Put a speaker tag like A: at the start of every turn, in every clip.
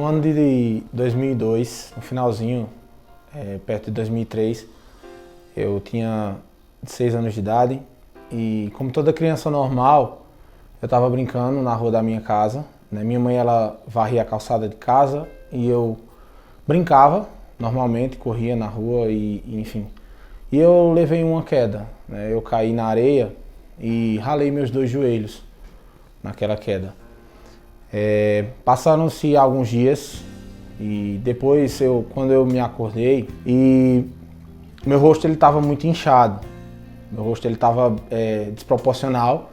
A: ano de 2002, no finalzinho, perto de 2003, eu tinha 6 anos de idade e, como toda criança normal, eu estava brincando na rua da minha casa, né? Minha mãe, ela varria a calçada de casa e eu brincava normalmente, corria na rua e enfim. E eu levei uma queda, né? Eu caí na areia e ralei meus 2 joelhos naquela queda. Passaram-se alguns dias e depois, quando eu me acordei, e meu rosto estava muito inchado, meu rosto estava desproporcional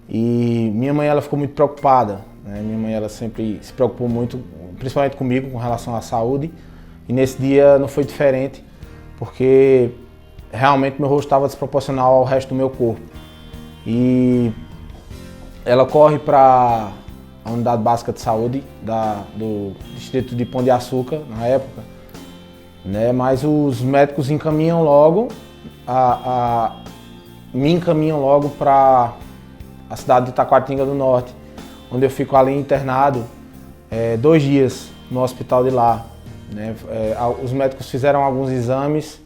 A: e minha mãe, ela ficou muito preocupada, né? Minha mãe, ela sempre se preocupou muito, principalmente comigo, com relação à saúde, e nesse dia não foi diferente, porque realmente meu rosto estava desproporcional ao resto do meu corpo. E ela corre para a unidade básica de saúde do distrito de Pão de Açúcar, na época, né? Mas os médicos encaminham logo, me encaminham logo para a cidade de Taquaritinga do Norte, onde eu fico ali internado 2 dias no hospital de lá, né? Os médicos fizeram alguns exames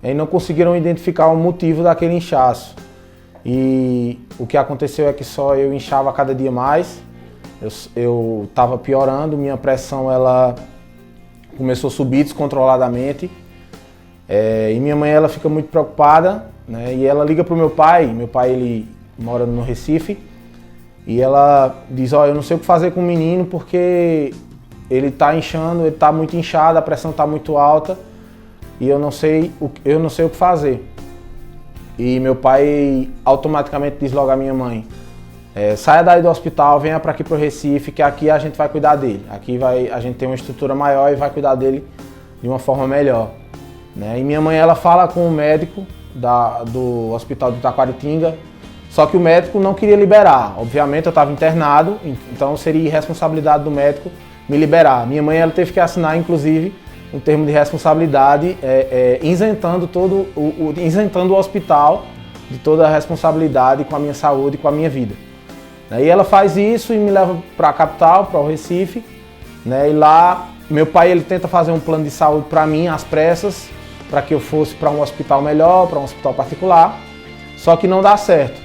A: e não conseguiram identificar o motivo daquele inchaço. E o que aconteceu é que só eu inchava cada dia mais, eu estava piorando, minha pressão ela começou a subir descontroladamente, e minha mãe, ela fica muito preocupada, né? E ela liga para o meu pai ele mora no Recife, e ela diz: ó, eu não sei o que fazer com o menino porque ele está inchando, ele está muito inchado, a pressão está muito alta e eu não sei o que fazer. E meu pai automaticamente diz logo à minha mãe: saia daí do hospital, venha para aqui para o Recife, que aqui a gente vai cuidar dele. Aqui a gente tem uma estrutura maior e vai cuidar dele de uma forma melhor, né? E minha mãe, ela fala com o médico do hospital de Taquaritinga, só que o médico não queria liberar. Obviamente eu estava internado, então seria irresponsabilidade do médico me liberar. Minha mãe, ela teve que assinar, inclusive, um termo de responsabilidade, isentando o hospital de toda a responsabilidade com a minha saúde e com a minha vida. E ela faz isso e me leva para a capital, para o Recife, né? E lá meu pai, ele tenta fazer um plano de saúde para mim, às pressas, para que eu fosse para um hospital melhor, para um hospital particular, só que não dá certo,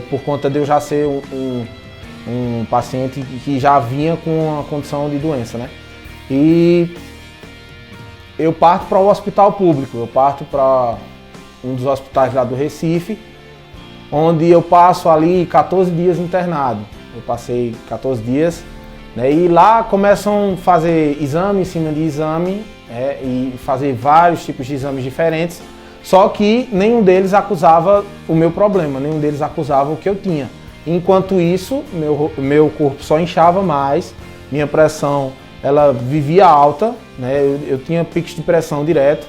A: por conta de eu já ser um paciente que já vinha com uma condição de doença, né? E eu parto para o hospital público, eu parto para um dos hospitais lá do Recife, onde eu passo ali 14 dias internado. Eu passei 14 dias, né? E lá começam a fazer exame em cima de exame, e fazer vários tipos de exames diferentes, só que nenhum deles acusava o meu problema, nenhum deles acusava o que eu tinha. Enquanto isso, meu corpo só inchava mais, minha pressão ela vivia alta, né? Eu tinha picos de pressão direto,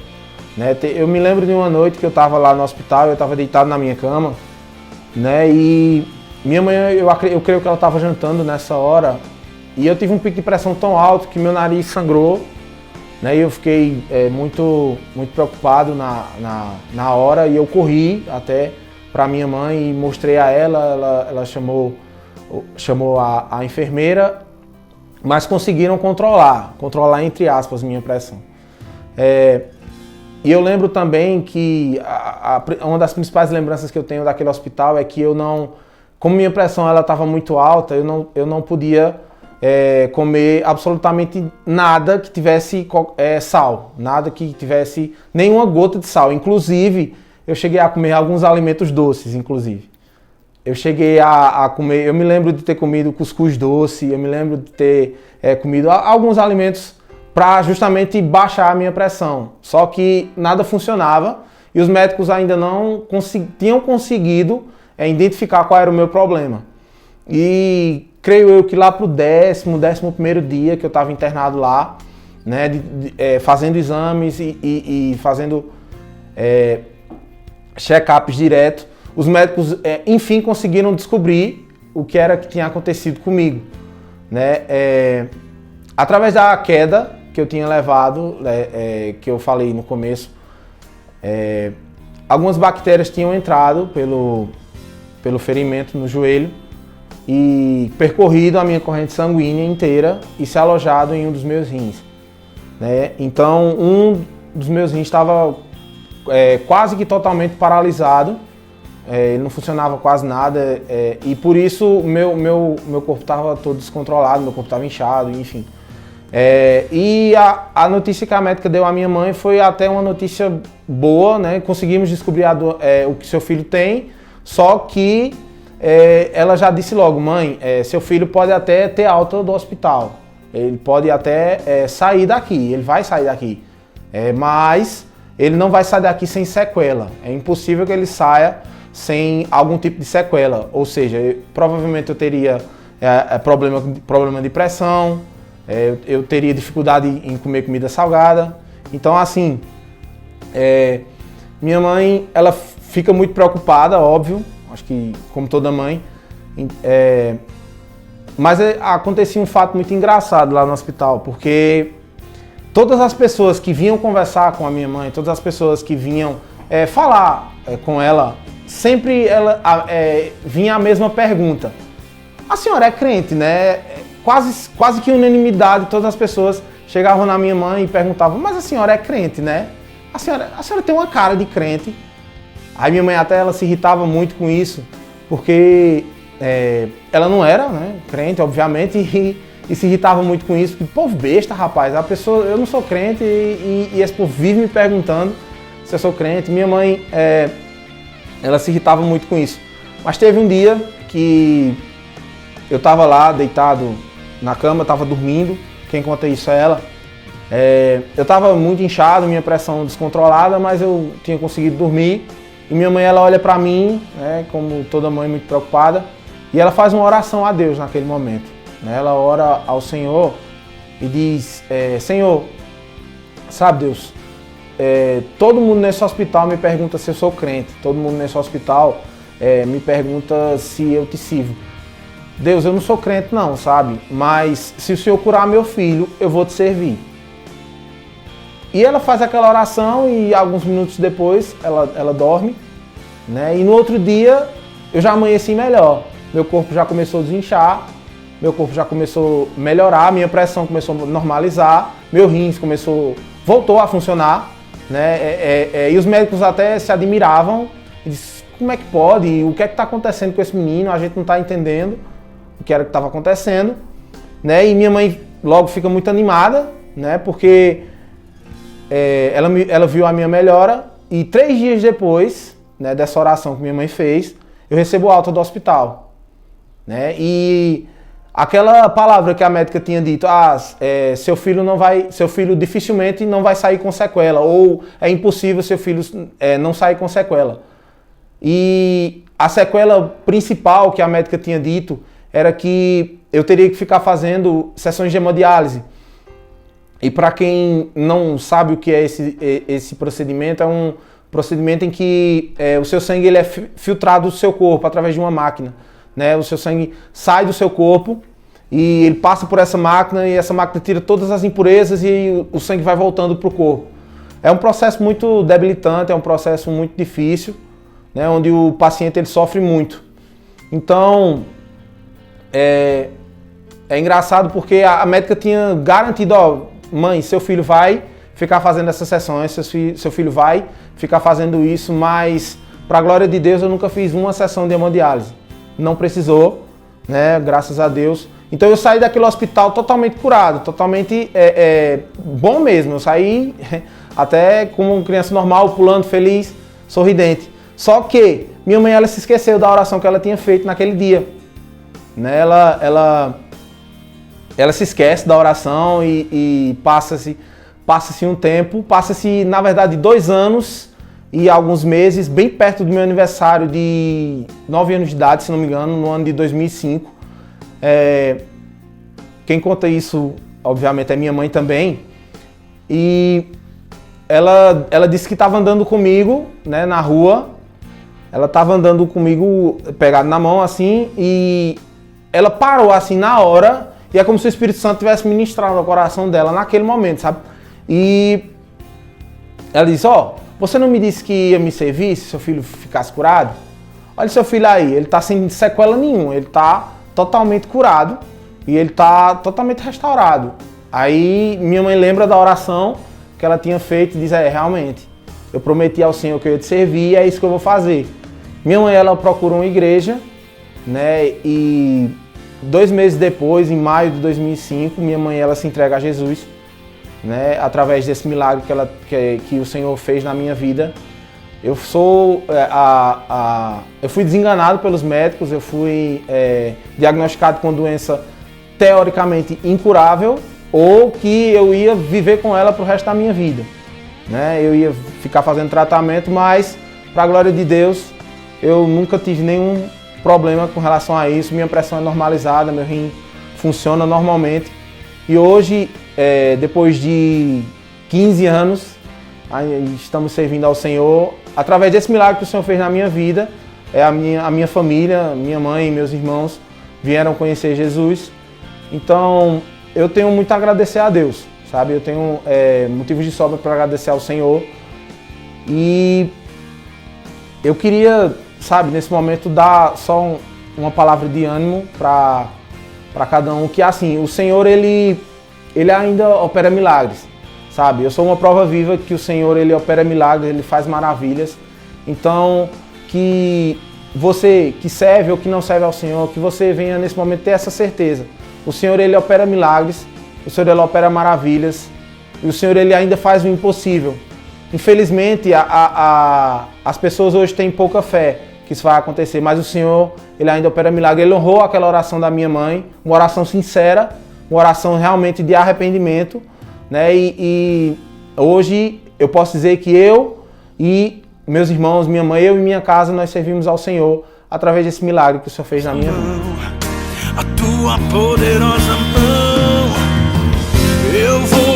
A: né? Eu me lembro de uma noite que eu estava lá no hospital, eu estava deitado na minha cama, né? E minha mãe, eu creio que ela estava jantando nessa hora, e eu tive um pico de pressão tão alto que meu nariz sangrou, né? E eu fiquei muito preocupado na hora, e eu corri até para minha mãe e mostrei a ela chamou a enfermeira, mas conseguiram controlar entre aspas, minha pressão. E eu lembro também que uma das principais lembranças que eu tenho daquele hospital é que como minha pressão ela estava muito alta, eu não podia comer absolutamente nada que tivesse sal, nada que tivesse nenhuma gota de sal. Inclusive, eu cheguei a comer alguns alimentos doces, inclusive. Eu cheguei a comer, eu me lembro de ter comido cuscuz doce, eu me lembro de ter comido alguns alimentos para justamente baixar a minha pressão. Só que nada funcionava e os médicos ainda não tinham conseguido identificar qual era o meu problema. E creio eu que lá para o 11º dia que eu estava internado lá, né, fazendo exames e fazendo check-ups direto, os médicos, enfim, conseguiram descobrir o que era que tinha acontecido comigo, né? Através da queda que eu tinha levado, que eu falei no começo, algumas bactérias tinham entrado pelo ferimento no joelho, e percorrido a minha corrente sanguínea inteira e se alojado em um dos meus rins, né? Então, um dos meus rins estava quase que totalmente paralisado, ele não funcionava quase nada, e por isso meu corpo estava todo descontrolado, meu corpo estava inchado, enfim. E a notícia que a médica deu à minha mãe foi até uma notícia boa, né? Conseguimos descobrir o que seu filho tem, só que ela já disse logo: mãe, seu filho pode até ter alta do hospital, ele pode até sair daqui, ele vai sair daqui, mas ele não vai sair daqui sem sequela, é impossível que ele saia sem algum tipo de sequela, ou seja, provavelmente eu teria problema de pressão, eu teria dificuldade em comer comida salgada. Então, assim, minha mãe, ela fica muito preocupada, óbvio, acho que como toda mãe, mas acontecia um fato muito engraçado lá no hospital, porque todas as pessoas que vinham conversar com a minha mãe, todas as pessoas que vinham falar com ela, sempre vinha a mesma pergunta: a senhora é crente, né? Quase que unanimidade, todas as pessoas chegavam na minha mãe e perguntavam: mas a senhora é crente, né? A senhora tem uma cara de crente. Aí minha mãe até ela se irritava muito com isso, porque ela não era, né, crente, obviamente, e se irritava muito com isso, porque povo besta, rapaz, eu não sou crente e esse povo vive me perguntando se eu sou crente. Minha mãe, ela se irritava muito com isso. Mas teve um dia que eu estava lá deitado na cama, estava dormindo, quem conta isso é ela. Eu estava muito inchado, minha pressão descontrolada, mas eu tinha conseguido dormir. E minha mãe, ela olha para mim, né, como toda mãe muito preocupada, e ela faz uma oração a Deus naquele momento, né? Ela ora ao Senhor e diz: Senhor, sabe, Deus, todo mundo nesse hospital me pergunta se eu sou crente, todo mundo nesse hospital me pergunta se eu te sirvo. Deus, eu não sou crente não, sabe? Mas se o Senhor curar meu filho, eu vou te servir. E ela faz aquela oração e alguns minutos depois ela dorme, né? E no outro dia eu já amanheci melhor. Meu corpo já começou a desinchar, meu corpo já começou a melhorar, minha pressão começou a normalizar, meu rins voltou a funcionar, né? E os médicos até se admiravam e disseram: como é que pode? O que é que está acontecendo com esse menino? A gente não está entendendo o que era que estava acontecendo, né? E minha mãe logo fica muito animada, né? Porque ela viu a minha melhora e 3 dias depois, né, dessa oração que minha mãe fez, eu recebo alta do hospital, né? E aquela palavra que a médica tinha dito: seu filho dificilmente não vai sair com sequela, ou é impossível seu filho não sair com sequela. E a sequela principal que a médica tinha dito era que eu teria que ficar fazendo sessões de hemodiálise. E para quem não sabe o que é esse procedimento, é um procedimento em que o seu sangue ele é filtrado do seu corpo através de uma máquina, né? O seu sangue sai do seu corpo e ele passa por essa máquina, e essa máquina tira todas as impurezas e o sangue vai voltando para o corpo. É um processo muito debilitante, é um processo muito difícil, né? Onde o paciente ele sofre muito. Então, é engraçado porque a médica tinha garantido: mãe, seu filho vai ficar fazendo essas sessões, seu filho vai ficar fazendo isso, mas, para a glória de Deus, eu nunca fiz uma sessão de hemodiálise. Não precisou, né? Graças a Deus. Então eu saí daquele hospital totalmente curado, totalmente bom mesmo. Eu saí até como uma criança normal, pulando, feliz, sorridente. Só que minha mãe, ela se esqueceu da oração que ela tinha feito naquele dia, né? Ela se esquece da oração e passa-se um tempo, passa-se, na verdade, 2 anos e alguns meses, bem perto do meu aniversário de 9 anos de idade, se não me engano, no ano de 2005. Quem conta isso, obviamente, é minha mãe também. E ela disse que estava andando comigo, né, na rua. Ela estava andando comigo, pegada na mão, assim, e ela parou, assim, na hora. E é como se o Espírito Santo tivesse ministrado ao coração dela naquele momento, sabe? E ela disse: você não me disse que ia me servir se seu filho ficasse curado? Olha seu filho aí, ele tá sem sequela nenhuma, ele tá totalmente curado e ele está totalmente restaurado. Aí minha mãe lembra da oração que ela tinha feito e diz, realmente, eu prometi ao Senhor que eu ia te servir e é isso que eu vou fazer. Minha mãe, ela procura uma igreja, né, e 2 meses depois, em maio de 2005, minha mãe, ela se entrega a Jesus, né, através desse milagre que o Senhor fez na minha vida. Eu fui desenganado pelos médicos, eu fui diagnosticado com doença teoricamente incurável, ou que eu ia viver com ela pro resto da minha vida, né? Eu ia ficar fazendo tratamento, mas, para a glória de Deus, eu nunca tive nenhum problema com relação a isso. Minha pressão é normalizada, meu rim funciona normalmente. E hoje, depois de 15 anos, estamos servindo ao Senhor. Através desse milagre que o Senhor fez na minha vida, a minha família, minha mãe e meus irmãos vieram conhecer Jesus. Então, eu tenho muito a agradecer a Deus, sabe? Eu tenho motivos de sobra para agradecer ao Senhor. E eu queria, sabe, nesse momento dar só uma palavra de ânimo para cada um, que assim, o Senhor, ele ainda opera milagres, sabe? Eu sou uma prova viva que o Senhor, ele opera milagres, ele faz maravilhas. Então, que você que serve ou que não serve ao Senhor, que você venha nesse momento ter essa certeza. O Senhor, ele opera milagres, o Senhor, ele opera maravilhas, e o Senhor, ele ainda faz o impossível. Infelizmente, as pessoas hoje têm pouca fé que isso vai acontecer, mas o Senhor, ele ainda opera milagre. Ele honrou aquela oração da minha mãe, uma oração sincera, uma oração realmente de arrependimento, né? E hoje eu posso dizer que eu e meus irmãos, minha mãe, eu e minha casa, nós servimos ao Senhor através desse milagre que o Senhor fez na minha vida.
B: A tua poderosa mão, eu vou